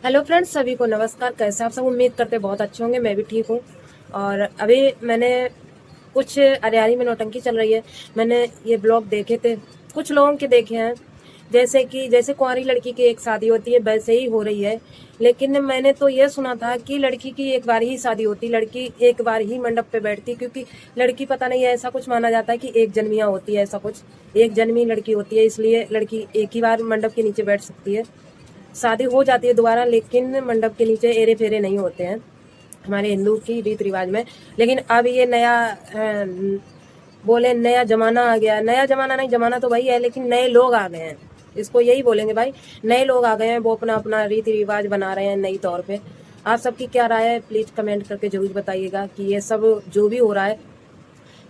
Hello friends, सभी को नमस्कार। कैसे आप सब? उम्मीद करते बहुत अच्छे होंगे। मैं भी ठीक हूँ। और अभी मैंने कुछ अरियारी में नौटंकी चल रही है। मैंने ये ब्लॉग देखे थे, कुछ लोगों के देखे हैं। जैसे कुंवारी लड़की की एक शादी होती है वैसे ही हो रही है। लेकिन मैंने तो ये सुना था कि लड़की की एक बार ही शादी होती, लड़की एक बार ही मंडप पे बैठती, क्योंकि लड़की पता नहीं है, ऐसा कुछ माना जाता है कि एक जन्मियाँ होती है, ऐसा कुछ एक जन्मी लड़की होती है, इसलिए लड़की एक ही बार मंडप के नीचे बैठ सकती है। शादी हो जाती है दोबारा, लेकिन मंडप के नीचे एरे फेरे नहीं होते हैं हमारे हिंदू की रीत रिवाज में। लेकिन अब ये नया बोले नया जमाना आ गया। नया जमाना नहीं, जमाना तो वही है, लेकिन नए लोग आ गए हैं, इसको यही बोलेंगे भाई। नए लोग आ गए हैं, वो अपना अपना रीति रिवाज बना रहे हैं नई तौर पे। आप सबकी क्या राय है? प्लीज कमेंट करके जरूर बताइएगा कि ये सब जो भी हो रहा है,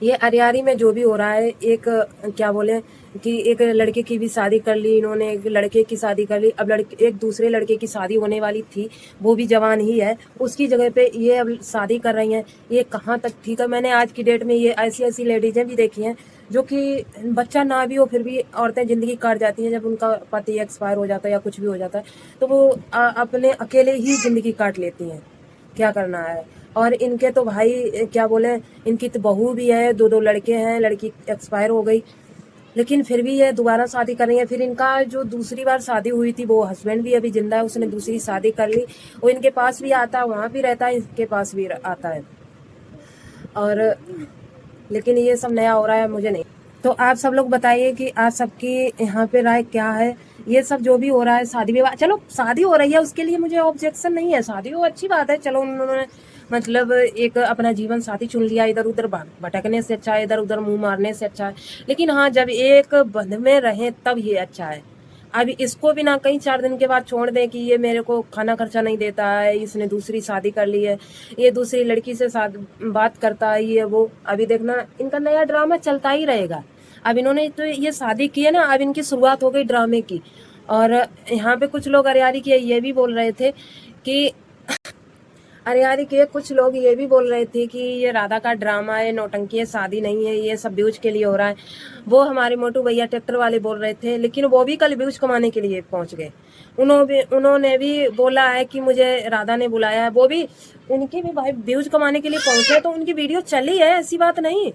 ये अरियारी में जो भी हो रहा है, एक क्या बोले कि एक लड़के की भी शादी कर ली इन्होंने, एक लड़के की शादी कर ली। अब लड़के एक दूसरे लड़के की शादी होने वाली थी, वो भी जवान ही है, उसकी जगह पे ये अब शादी कर रही हैं। ये कहाँ तक ठीक है? मैंने आज की डेट में ये ऐसी ऐसी लेडीजें भी देखी हैं जो कि बच्चा ना भी हो फिर भी औरतें जिंदगी काट जाती हैं। जब उनका पति एक्सपायर हो जाता है या कुछ भी हो जाता है तो वो अपने अकेले ही जिंदगी काट लेती हैं। क्या करना है? और इनके तो भाई क्या बोले, इनकी तो बहू भी है, दो दो लड़के हैं, लड़की एक्सपायर हो गई, लेकिन फिर भी ये दोबारा शादी कर रही है। फिर इनका जो दूसरी बार शादी हुई थी, वो हस्बैंड भी अभी जिंदा है, उसने दूसरी शादी कर ली। वो इनके पास भी आता है, वहाँ भी रहता है, इसके पास भी आता है। और लेकिन ये सब नया हो रहा है, मुझे नहीं। तो आप सब लोग बताइए कि आप सबकी यहाँ पे राय क्या है? ये सब जो भी हो रहा है, शादी विवाह, चलो शादी हो रही है उसके लिए मुझे ऑब्जेक्शन नहीं है, शादी हो अच्छी बात है। चलो उन्होंने मतलब एक अपना जीवन साथी चुन लिया, इधर उधर भटकने से अच्छा है, इधर उधर मुंह मारने से अच्छा है। लेकिन हाँ, जब एक बंध में रहे तब ये अच्छा है। अब इसको भी ना कहीं 4 दिन के बाद छोड़ दें कि ये मेरे को खाना खर्चा नहीं देता है, इसने दूसरी शादी कर ली है, ये दूसरी लड़की से बात करता है, ये वो। अभी देखना, इनका नया ड्रामा चलता ही रहेगा। अब इन्होंने तो ये शादी की है ना, अब इनकी शुरुआत हो गई ड्रामे की। और यहाँ पे कुछ लोग अरियारी के ये भी बोल रहे थे कि अरियारी के कुछ लोग ये भी बोल रहे थे कि ये राधा का ड्रामा है, नौटंकी है, शादी नहीं है, ये सब व्यूज के लिए हो रहा है। वो हमारे मोटू भैया ट्रैक्टर वाले बोल रहे थे, लेकिन वो भी कल व्यूज कमाने के लिए पहुंच गए। उन्होंने भी बोला है कि मुझे राधा ने बुलाया है, वो भी उनकी भी भाई व्यूज कमाने के लिए पहुंचे, तो उनकी वीडियो चली है, ऐसी बात नहीं।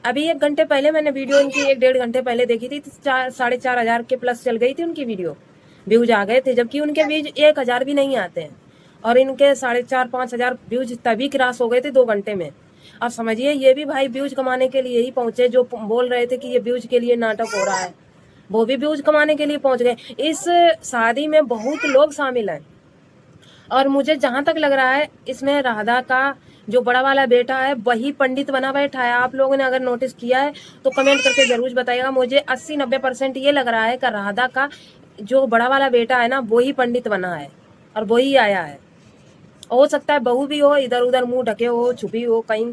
अभी 1 घंटे पहले मैंने वीडियो इनकी 1 डेढ़ घंटे पहले देखी थी, 4,500 के प्लस चल गई थी उनकी वीडियो, व्यूज आ गए थे, जबकि उनके व्यूज 1,000 भी नहीं आते हैं। और इनके 4,500-5,000 व्यूज तभी क्रॉस हो गए थे 2 घंटे में। अब समझिए, ये भी भाई व्यूज कमाने के लिए ही पहुंचे। जो बोल रहे थे कि ये व्यूज के लिए नाटक हो रहा है, वो भी व्यूज कमाने के लिए पहुंच गए। इस शादी में बहुत लोग शामिल हैं, और मुझे जहां तक लग रहा है, इसमें राधा का जो बड़ा वाला बेटा है वही पंडित बना बैठा है। आप लोगों ने अगर नोटिस किया है तो कमेंट करके जरूर बताइएगा। मुझे 80-90% ये लग रहा है कि राधा का जो बड़ा वाला बेटा है ना, वही पंडित बना है और वही आया है। हो सकता है बहू भी हो, इधर उधर मुंह ढके हो, छुपी हो कहीं,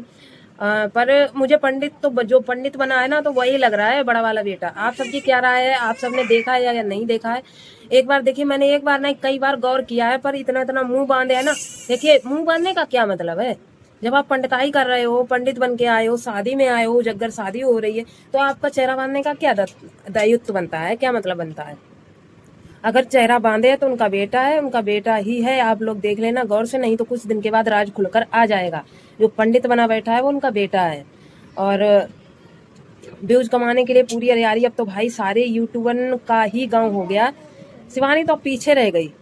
पर मुझे पंडित तो जो पंडित बना है ना, तो वही लग रहा है बड़ा वाला बेटा। आप सबकी क्या राय है? आप सबने देखा है या नहीं देखा है? एक बार देखिए, मैंने एक बार नहीं कई बार गौर किया है, पर इतना इतना मुंह बांधे है ना। देखिए, मुंह बांधने का क्या मतलब है? जब आप पंडिताई कर रहे हो, पंडित बन के आए हो, शादी में आए हो, जगह शादी हो रही है, तो आपका चेहरा बांधने का क्या दायित्व बनता है, क्या मतलब बनता है? अगर चेहरा बांधे है तो उनका बेटा है, उनका बेटा ही है। आप लोग देख लेना गौर से, नहीं तो कुछ दिन के बाद राज खुलकर आ जाएगा। जो पंडित बना बैठा है वो उनका बेटा है। और व्यूज कमाने के लिए पूरी अरियारी, अब तो भाई सारे यूट्यूबर का ही गांव हो गया। शिवानी तो पीछे रह गई।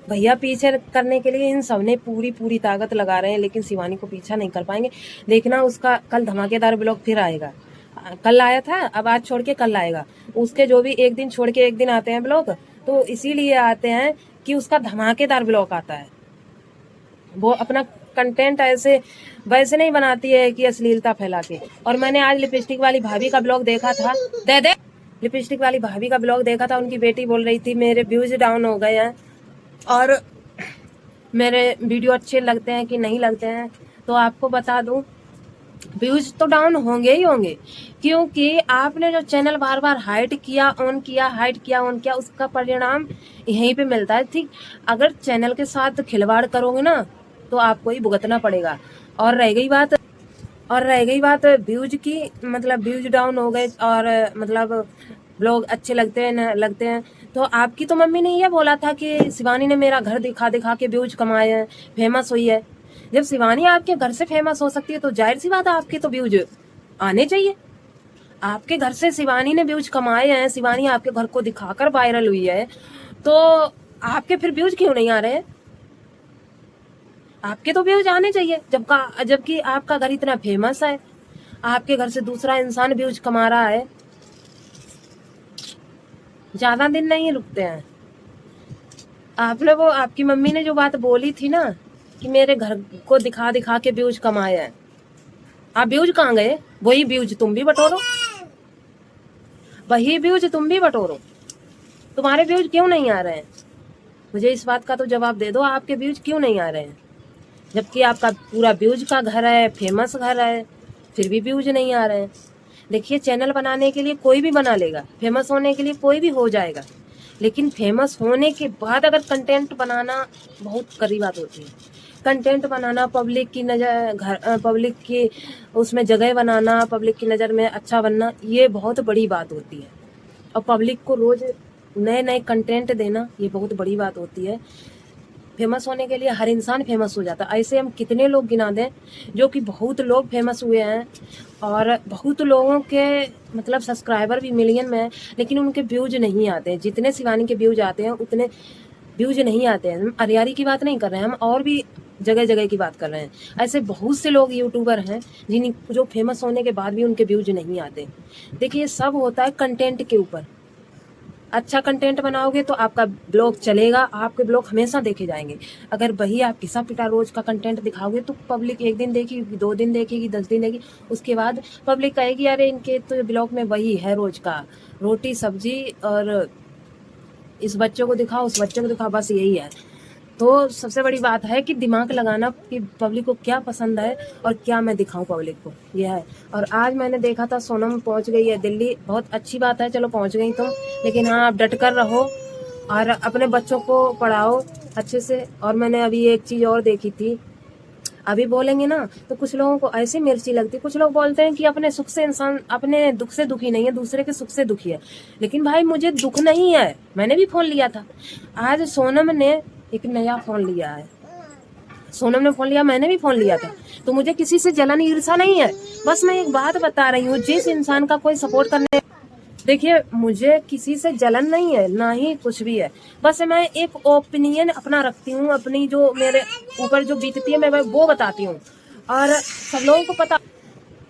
भैया पीछे करने के लिए इन सब ने पूरी पूरी ताकत लगा रहे हैं, लेकिन शिवानी को पीछा नहीं कर पाएंगे। देखना, उसका कल धमाकेदार ब्लॉग फिर आएगा। कल आया था, अब आज छोड़ के कल आएगा। उसके जो भी एक दिन छोड़ के एक दिन आते हैं ब्लॉग, तो इसीलिए आते हैं कि उसका धमाकेदार ब्लॉग आता है। वो अपना कंटेंट ऐसे वैसे नहीं बनाती है कि अश्लीलता फैला के। और मैंने आज लिपस्टिक वाली भाभी का ब्लॉग देखा था, दे लिपस्टिक वाली भाभी का ब्लॉग देखा था। उनकी बेटी बोल रही थी मेरे व्यूज डाउन हो गए हैं और मेरे वीडियो अच्छे लगते हैं कि नहीं लगते हैं। तो आपको बता दूं, व्यूज तो डाउन होंगे ही होंगे, क्योंकि आपने जो चैनल बार बार हाइड किया ऑन किया, हाइड किया ऑन किया, उसका परिणाम यहीं पे मिलता है। ठीक, अगर चैनल के साथ खिलवाड़ करोगे ना, तो आपको ही भुगतना पड़ेगा। और रह गई बात व्यूज की, मतलब व्यूज डाउन हो गए और मतलब ब्लॉग अच्छे लगते हैं न लगते हैं, तो आपकी तो मम्मी ने ये बोला था कि शिवानी ने मेरा घर दिखा दिखा के व्यूज कमाए हैं, फेमस हुई है। जब शिवानी आपके घर से फेमस हो सकती है तो जाहिर सी बात है आपके तो व्यूज आने चाहिए। आपके घर से शिवानी ने व्यूज कमाए हैं, शिवानी आपके घर को दिखाकर वायरल हुई है, तो आपके फिर व्यूज क्यों नहीं आ रहे हैं? आपके तो व्यूज आने चाहिए जबकि आपका घर इतना फेमस है, आपके घर से दूसरा इंसान व्यूज कमा रहा है। ज्यादा दिन नहीं रुकते हैं। आपने वो आपकी मम्मी ने जो बात बोली थी ना कि मेरे घर को दिखा दिखा के व्यूज कमाए हैं, आप व्यूज कहाँ गए? वही व्यूज तुम भी बटोरो, वही व्यूज तुम भी बटोरो। तुम्हारे व्यूज क्यों नहीं आ रहे हैं? मुझे इस बात का तो जवाब दे दो, आपके व्यूज क्यों नहीं आ रहे हैं? जबकि आपका पूरा व्यूज का घर है, फेमस घर है, फिर भी व्यूज नहीं आ रहे हैं। देखिए, चैनल बनाने के लिए कोई भी बना लेगा, फेमस होने के लिए कोई भी हो जाएगा, लेकिन फेमस होने के बाद अगर कंटेंट बनाना बहुत कड़ी बात होती है। कंटेंट बनाना, पब्लिक की नज़र, पब्लिक की उसमें जगह बनाना, पब्लिक की नज़र में अच्छा बनना, ये बहुत बड़ी बात होती है। और पब्लिक को रोज़ नए नए कंटेंट देना, ये बहुत बड़ी बात होती है। फेमस होने के लिए हर इंसान फेमस हो जाता है। ऐसे हम कितने लोग गिना दें जो कि बहुत लोग फेमस हुए हैं और बहुत लोगों के मतलब सब्सक्राइबर भी मिलियन में हैं, लेकिन उनके व्यूज नहीं आते हैं। जितने शिवानी के व्यूज आते हैं उतने व्यूज नहीं आते हैं। हम अरियारी की बात नहीं कर रहे हैं, हम और भी जगह जगह की बात कर रहे हैं। ऐसे बहुत से लोग यूट्यूबर हैं जो फेमस होने के बाद भी उनके व्यूज नहीं आते। देखिए, ये सब होता है कंटेंट के ऊपर। अच्छा कंटेंट बनाओगे तो आपका ब्लॉग चलेगा, आपके ब्लॉग हमेशा देखे जाएंगे। अगर वही आप घिसा पिटा रोज का कंटेंट दिखाओगे तो पब्लिक 1 दिन देखेगी, 2 दिन देखेगी, 10 दिन देखेगी, उसके बाद पब्लिक कहेगी अरे इनके तो ब्लॉग में वही है रोज का, रोटी सब्जी और इस बच्चे को दिखाओ उस बच्चे को दिखाओ, बस यही है। तो सबसे बड़ी बात है कि दिमाग लगाना कि पब्लिक को क्या पसंद है और क्या मैं दिखाऊं पब्लिक को, यह है। और आज मैंने देखा था सोनम पहुंच गई है दिल्ली, बहुत अच्छी बात है, चलो पहुंच गई तुम, लेकिन हाँ आप डट कर रहो और अपने बच्चों को पढ़ाओ अच्छे से। और मैंने अभी एक चीज़ और देखी थी, अभी बोलेंगे ना तो कुछ लोगों को ऐसी मिर्ची लगती, कुछ लोग बोलते हैं कि अपने सुख से इंसान अपने दुख से दुखी नहीं है, दूसरे के सुख से दुखी है। लेकिन भाई मुझे दुख नहीं है, मैंने भी फोन लिया था। आज सोनम ने एक नया फोन लिया है, सोनम ने फोन लिया, मैंने भी फोन लिया था, तो मुझे किसी से जलन ईर्षा नहीं है। बस मैं एक बात बता रही हूँ, जिस इंसान का कोई सपोर्ट करने, देखिए मुझे किसी से जलन नहीं है, ना ही कुछ भी है। बस मैं एक ओपिनियन अपना रखती हूँ, अपनी जो मेरे ऊपर जो बीतती है मैं वो बताती हूँ और सब लोगों को पता।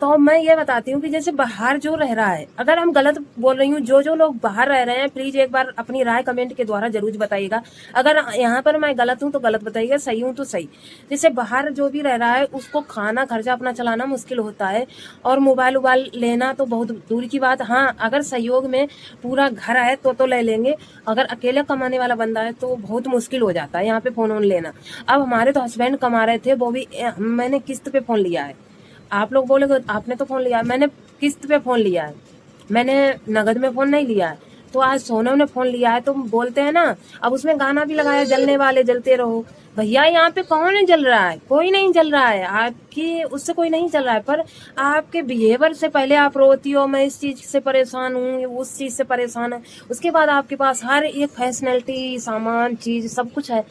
तो मैं ये बताती हूँ कि जैसे बाहर जो रह रहा है, अगर हम गलत बोल रही हूँ, जो लोग बाहर रह रहे हैं प्लीज एक बार अपनी राय कमेंट के द्वारा जरूर बताइएगा। अगर यहाँ पर मैं गलत हूँ तो गलत बताइएगा, सही हूँ तो सही। जैसे बाहर जो भी रह रहा है उसको खाना खर्चा अपना चलाना मुश्किल होता है और मोबाइल वोबाइल लेना तो बहुत दूर की बात। हाँ, अगर सहयोग में पूरा घर है तो ले लेंगे, अगर अकेले कमाने वाला बंदा है तो बहुत मुश्किल हो जाता है यहाँ पे फोन लेना। अब हमारे तो हस्बैंड कमा रहे थे, वो भी मैंने किस्त पे फोन लिया है। आप लोग बोलेगे आपने तो फोन लिया, मैंने किस्त पे फोन लिया है, मैंने नगद में फोन नहीं लिया है। तो आज सोनम ने फोन लिया है तो बोलते हैं ना, अब उसमें गाना भी लगाया जलने वाले जलते रहो। भैया यहाँ पे कौन जल रहा है? कोई नहीं जल रहा है, आपकी उससे कोई नहीं जल रहा है, पर आपके बिहेवियर से पहले आप रोती हो मैं इस चीज से परेशान हूँ, उस चीज से परेशान है, उसके बाद आपके पास हर एक फैसिलिटी सामान चीज सब कुछ है।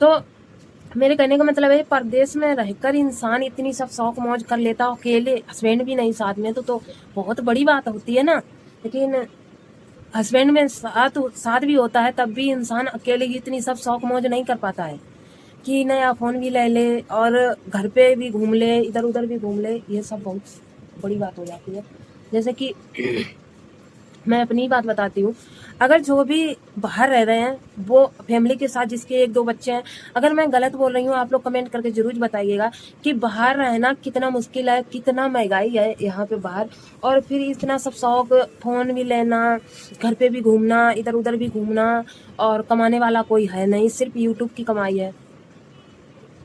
तो मेरे कहने का मतलब है, परदेश में रहकर इंसान इतनी सब शौक मौज कर लेता, अकेले हस्बैंड भी नहीं साथ में तो बहुत बड़ी बात होती है ना। लेकिन हस्बैंड में साथ भी होता है तब भी इंसान अकेले इतनी सब शौक मौज नहीं कर पाता है कि नया फोन भी ले ले और घर पे भी घूम ले, इधर उधर भी घूम ले, ये सब बहुत बड़ी बात हो जाती है। जैसे कि मैं अपनी बात बताती हूँ, अगर जो भी बाहर रह रहे हैं वो फैमिली के साथ जिसके 1-2 बच्चे हैं, अगर मैं गलत बोल रही हूँ आप लोग कमेंट करके जरूर बताइएगा कि बाहर रहना कितना मुश्किल है, कितना महंगाई है यहाँ पे बाहर, और फिर इतना सब शौक, फोन भी लेना, घर पे भी घूमना, इधर उधर भी घूमना, और कमाने वाला कोई है नहीं, सिर्फ यूट्यूब की कमाई है,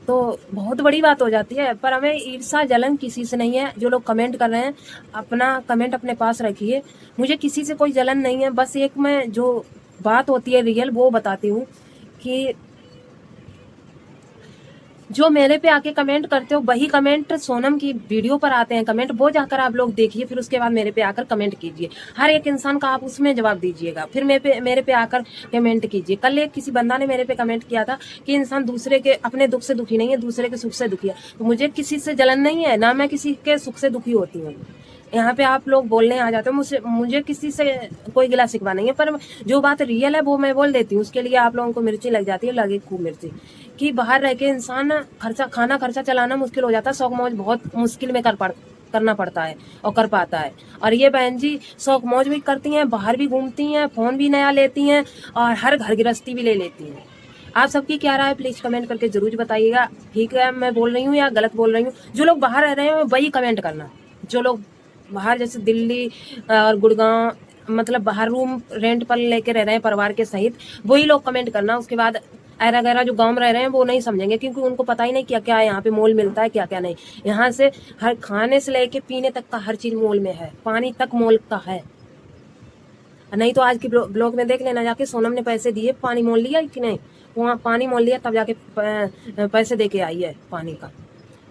तो बहुत बड़ी बात हो जाती है। पर हमें ईर्षा जलन किसी से नहीं है। जो लोग कमेंट कर रहे हैं अपना कमेंट अपने पास रखिए, मुझे किसी से कोई जलन नहीं है। बस एक मैं जो बात होती है रियल वो बताती हूँ कि जो मेरे पे आके कमेंट करते हो वही कमेंट सोनम की वीडियो पर आते हैं कमेंट, वो जाकर आप लोग देखिए, फिर उसके बाद मेरे पे आकर कमेंट कीजिए। हर एक इंसान का आप उसमें जवाब दीजिएगा, फिर मेरे पे आकर कमेंट कीजिए। कल एक किसी बंदा ने मेरे पे कमेंट किया था कि इंसान दूसरे के अपने दुख से दुखी नहीं है, दूसरे के सुख से दुखी है। तो मुझे किसी से जलन नहीं है, ना मैं किसी के सुख से दुखी होती हूँ। यहाँ पे आप लोग बोलने आ जाते हो, मुझे किसी से कोई गिला शिकवा नहीं है, पर जो बात रियल है वो मैं बोल देती हूँ। उसके लिए आप लोगों को मिर्ची लग जाती है, लगे खूब मिर्ची। कि बाहर रह के इंसान खाना खर्चा चलाना मुश्किल हो जाता है, शौक मौज बहुत मुश्किल में करना पड़ता है और कर पाता है। और ये बहन जी शौक मौज भी करती हैं, बाहर भी घूमती हैं, फोन भी नया लेती हैं और हर घर गृहस्थी भी ले लेती हैं। आप सबकी क्या राय है प्लीज कमेंट करके जरूर बताइएगा। ठीक है मैं बोल रही हूँ या गलत बोल रही हूँ? जो लोग बाहर रह रहे हैं वही कमेंट करना। जो लोग बाहर जैसे दिल्ली और गुड़गांव मतलब बाहर रूम रेंट पर लेके रह रहे हैं परिवार के सहित, वही लोग कमेंट करना। उसके बाद ऐरा गैरा जो गांव में रह रहे हैं वो नहीं समझेंगे, क्योंकि उनको पता ही नहीं क्या क्या यहाँ पे मोल मिलता है, क्या क्या नहीं। यहाँ से हर खाने से लेके पीने तक का हर चीज मोल में है, पानी तक मोल का है। नहीं तो आज की ब्लॉग में देख लेना जाके, सोनम ने पैसे दिए, पानी मोल लिया कि नहीं, वहाँ पानी मोल लिया तब जाके पैसे दे के आई है पानी का।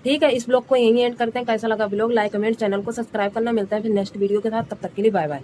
ठीक है, इस ब्लॉग को यहीं एंड करते हैं। कैसा लगा ब्लॉग, लाइक कमेंट, चैनल को सब्सक्राइब करना। मिलता है फिर नेक्स्ट वीडियो के साथ, तब तक के लिए बाय बाय।